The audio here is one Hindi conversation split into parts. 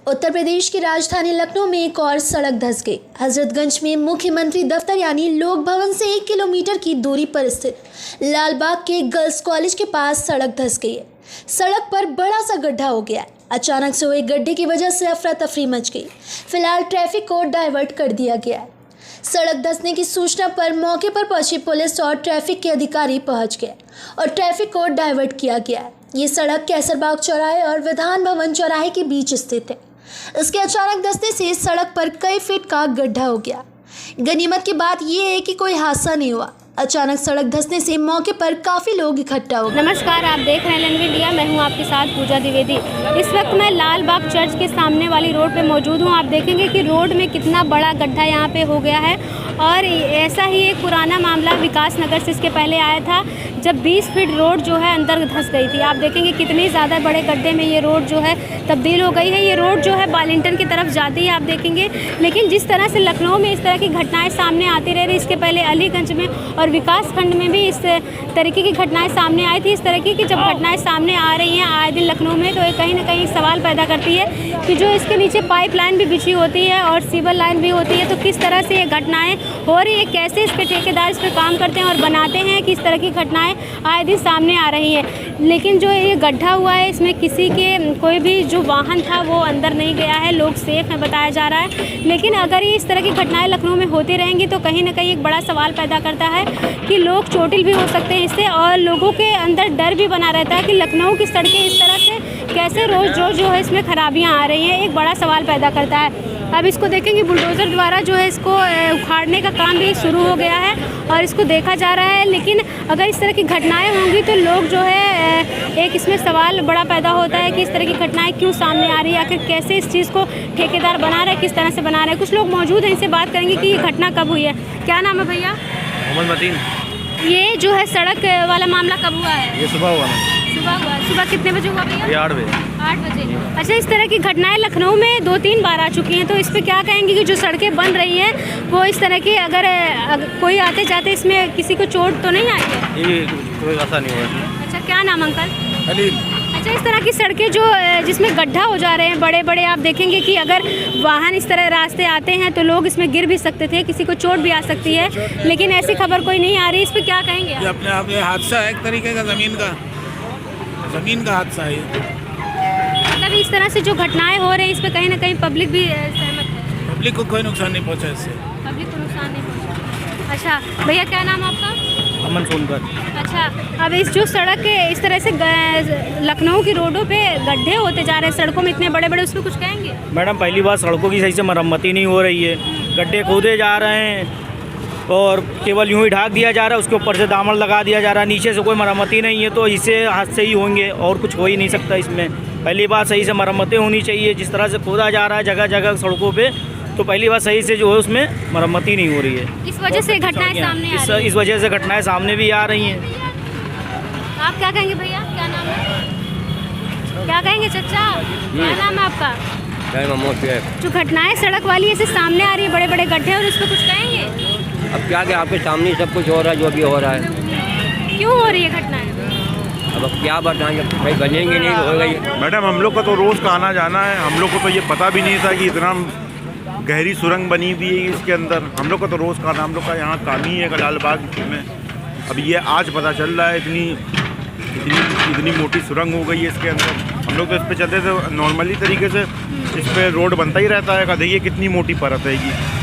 उत्तर प्रदेश की राजधानी लखनऊ में एक और सड़क धंस गई। हजरतगंज में मुख्यमंत्री दफ्तर यानी लोक भवन से 1 किलोमीटर की दूरी पर स्थित लालबाग के गर्ल्स कॉलेज के पास सड़क धंस गई है। सड़क पर बड़ा सा गड्ढा हो गया है। अचानक से हुए गड्ढे की वजह से अफरा तफरी मच गई। फिलहाल ट्रैफिक को डाइवर्ट कर दिया गया है। सड़क धंसने की सूचना पर मौके पर पहुंची पुलिस और ट्रैफिक के अधिकारी पहुंच गए और ट्रैफिक को डाइवर्ट किया गया है। ये सड़क कैसरबाग चौराहे और विधान भवन चौराहे के बीच स्थित है। इसके अचानक धंसने से सड़क पर कई फीट का गड्ढा हो गया। गनीमत की बात यह है कि कोई हादसा नहीं हुआ। अचानक सड़क धंसने से मौके पर काफी लोग इकट्ठा हो गए। नमस्कार, आप देख रहे हैं एलएनवी इंडिया। मैं हूं आपके साथ पूजा द्विवेदी। इस वक्त मैं लालबाग चर्च के सामने वाली रोड पे मौजूद हूं। आप देखेंगे कि रोड में कितना बड़ा गड्ढा यहां पे हो गया है और ऐसा ही एक पुराना मामला विकास नगर से इसके पहले आया था, जब 20 फीट रोड जो है अंदर धंस गई थी। आप देखेंगे कितने ज़्यादा बड़े गड्ढे में ये रोड जो है तब्दील हो गई है। ये रोड जो है बालिंटन की तरफ जाती है, आप देखेंगे। लेकिन जिस तरह से लखनऊ में इस तरह की घटनाएं सामने आती रह रही, इसके पहले अलीगंज में और विकास खंड में भी इस तरीके की घटनाएं सामने आई थी। इस तरह की कि जब घटनाएं सामने आ रही हैं आए दिन लखनऊ में, तो ये कहीं ना कहीं सवाल पैदा करती है कि जो इसके नीचे पाइपलाइन भी बिछी होती है और सीवर लाइन भी होती है, तो किस तरह से ये घटनाएं हो रही है, कैसे इसके ठेकेदार इस पर काम करते हैं और बनाते हैं कि इस तरह की घटनाएं आए दिन सामने आ रही है। लेकिन जो ये गड्ढा हुआ है, इसमें किसी के कोई भी जो वाहन था वो अंदर नहीं गया है, लोग सेफ हैं बताया जा रहा है। लेकिन अगर ये इस तरह की घटनाएं लखनऊ में होती रहेंगी तो कहीं ना कहीं एक बड़ा सवाल पैदा करता है कि लोग चोटिल भी हो सकते हैं इससे, और लोगों के अंदर डर भी बना रहता है कि लखनऊ की सड़कें इस तरह से कैसे रोज़ रोज़ जो है इसमें खराबियाँ आ रही हैं। एक बड़ा सवाल पैदा करता है। अब इसको देखेंगे बुलडोज़र द्वारा जो है इसको उखाड़ने का काम भी शुरू हो गया है और इसको देखा जा रहा है। लेकिन अगर इस तरह की घटनाएं होंगी तो लोग जो है एक इसमें सवाल बड़ा पैदा होता है कि इस तरह की घटनाएं क्यों सामने आ रही है, आखिर कैसे इस चीज़ को ठेकेदार बना रहे हैं, किस तरह से बना रहे हैं। कुछ लोग मौजूद हैं, इनसे बात करेंगे कि ये घटना कब हुई है। क्या नाम है भैया? मोहम्मद मतीन। ये जो है सड़क वाला मामला कब हुआ है? ये सुबह हुआ ना। सुबह कितने बजे हुआ भैया? ये 8 बजे। 8 बजे। अच्छा, इस तरह की घटनाएं लखनऊ में 2-3 बार आ चुकी हैं, तो इस पर क्या कहेंगे कि जो सड़कें बन रही हैं वो इस तरह की अगर कोई आते जाते इसमें किसी को चोट तो नहीं आई है? ये कोई ऐसा नहीं हुआ। अच्छा, क्या नाम अंकल? अलीम। अच्छा, इस तरह की सड़कें जो जिसमें गड्ढा हो जा रहे हैं बड़े बड़े, आप देखेंगे कि अगर वाहन इस तरह रास्ते आते हैं तो लोग इसमें गिर भी सकते थे, किसी को चोट भी आ सकती है, लेकिन ऐसी खबर कोई नहीं आ रही। इस पर क्या कहेंगे? ये अपने आप ये हादसा है, एक तरीके का ज़मीन का हादसा है। मतलब इस तरह से जो घटनाएं हो रही हैं इस पर कहीं ना कहीं पब्लिक भी सहमत है। पब्लिक को कोई नुकसान नहीं पहुंचा इससे। पब्लिक को नुकसान नहीं पहुंचा। अच्छा भैया, क्या नाम आपका? अमन सोनकर। अच्छा, अब इस जो सड़क के इस तरह से लखनऊ की रोडों पे गड्ढे होते जा रहे हैं, सड़कों में इतने बड़े बड़े, उस पर कुछ कहेंगे? मैडम, पहली बात सड़कों की सही से मरम्मती नहीं हो रही है। गड्ढे खोदे जा रहे हैं और केवल यूं ही ढाक दिया जा रहा है, उसके ऊपर से दामन लगा दिया जा रहा है, नीचे से कोई मरम्मती नहीं है, तो इससे हादसे ही होंगे और कुछ हो ही नहीं सकता इसमें। पहली बात सही से मरम्मतें होनी चाहिए। जिस तरह से खोदा जा रहा है जगह जगह सड़कों पे, तो पहली बात सही से जो है उसमें मरम्मती नहीं हो रही है। इस वजह से घटनाएं सामने आ रही हैं। इस वजह से घटनाएं सामने भी आ रही हैं। आप क्या कहेंगे भैया? क्या नाम है? क्या कहेंगे चाचा? क्या नाम है आपका? जो घटनाएं सड़क वाली ऐसे सामने आ रही है, बड़े बड़े गड्ढे, और उस पर कुछ कहेंगे? अब क्या आपके सामने सब कुछ हो रहा है, जो भी हो रहा है। क्यों हो रही है घटनाएं? अब क्या बताएं, जब भाई बनेंगे नहीं तो हो गई। मैडम, हम लोग का तो रोज़ का आना जाना है। हम लोग को तो ये पता भी नहीं था कि इतना गहरी सुरंग बनी हुई है इसके अंदर। हम लोग का तो रोज़ का आना, हम लोग का यहाँ काम ही है लालबाग में। अब ये आज पता चल रहा है इतनी मोटी सुरंग हो गई है इसके अंदर। हम लोग तो इस पर चलते थे नॉर्मली तरीके से, इस पर रोड बनता ही रहता है। देखिए कितनी मोटी परत है,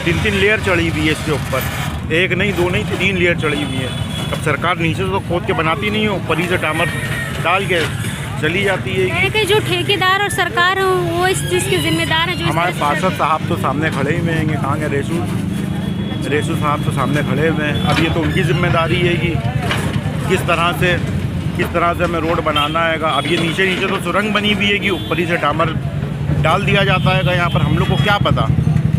3 लेयर चढ़ी हुई है इसके ऊपर। 1 नहीं 2 नहीं 3 लेयर चढ़ी हुई है। अब सरकार नीचे से तो खोद के बनाती नहीं है, ऊपर ही से डामर डाल के चली जाती है। कि जो ठेकेदार और सरकार हो वो इस चीज़ के जिम्मेदार है। जो हमारे पार्षद साहब तो सामने खड़े हुए हैं, कहाँ गए रेसू साहब तो सामने खड़े हुए हैं। अब ये तो उनकी जिम्मेदारी है कि किस तरह से हमें रोड बनाना है। अब ये नीचे तो सुरंग बनी हुई है कि ऊपर ही से डामर डाल दिया जाता है यहाँ पर। हम लोग को क्या पता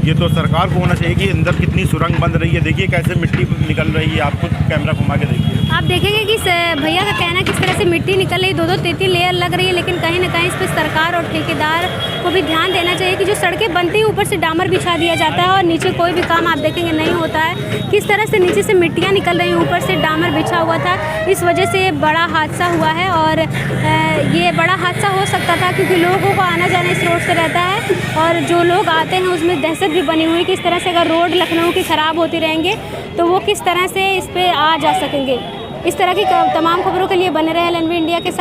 ये तो सरकार को होना चाहिए कि अंदर कितनी सुरंग बन रही है। देखिए कैसे मिट्टी निकल रही है, आप खुद कैमरा घुमा के देखिए। आप देखेंगे कि भैया का कहना है किस तरह से मिट्टी निकल रही है, 2-2 3-3 लेयर लग रही है, लेकिन कहीं ना कहीं इस पर सरकार और ठेकेदार को भी ध्यान देना चाहिए कि जो सड़कें बनती हैं ऊपर से डामर बिछा दिया जाता है और नीचे कोई भी काम आप देखेंगे नहीं होता है। किस तरह से नीचे से मिट्टियाँ निकल रही हैं, ऊपर से डामर बिछा हुआ था, इस वजह से बड़ा हादसा हुआ है। और ये बड़ा हादसा हो सकता था क्योंकि लोगों को आना जाना इस रोड से रहता है और जो लोग आते हैं उसमें दहशत भी बनी हुई कि इस तरह से अगर रोड लखनऊ की ख़राब होती रहेंगे तो वो किस तरह से इस पर आ जा सकेंगे। इस तरह की तमाम खबरों के लिए बने रहे LNV इंडिया के साथ।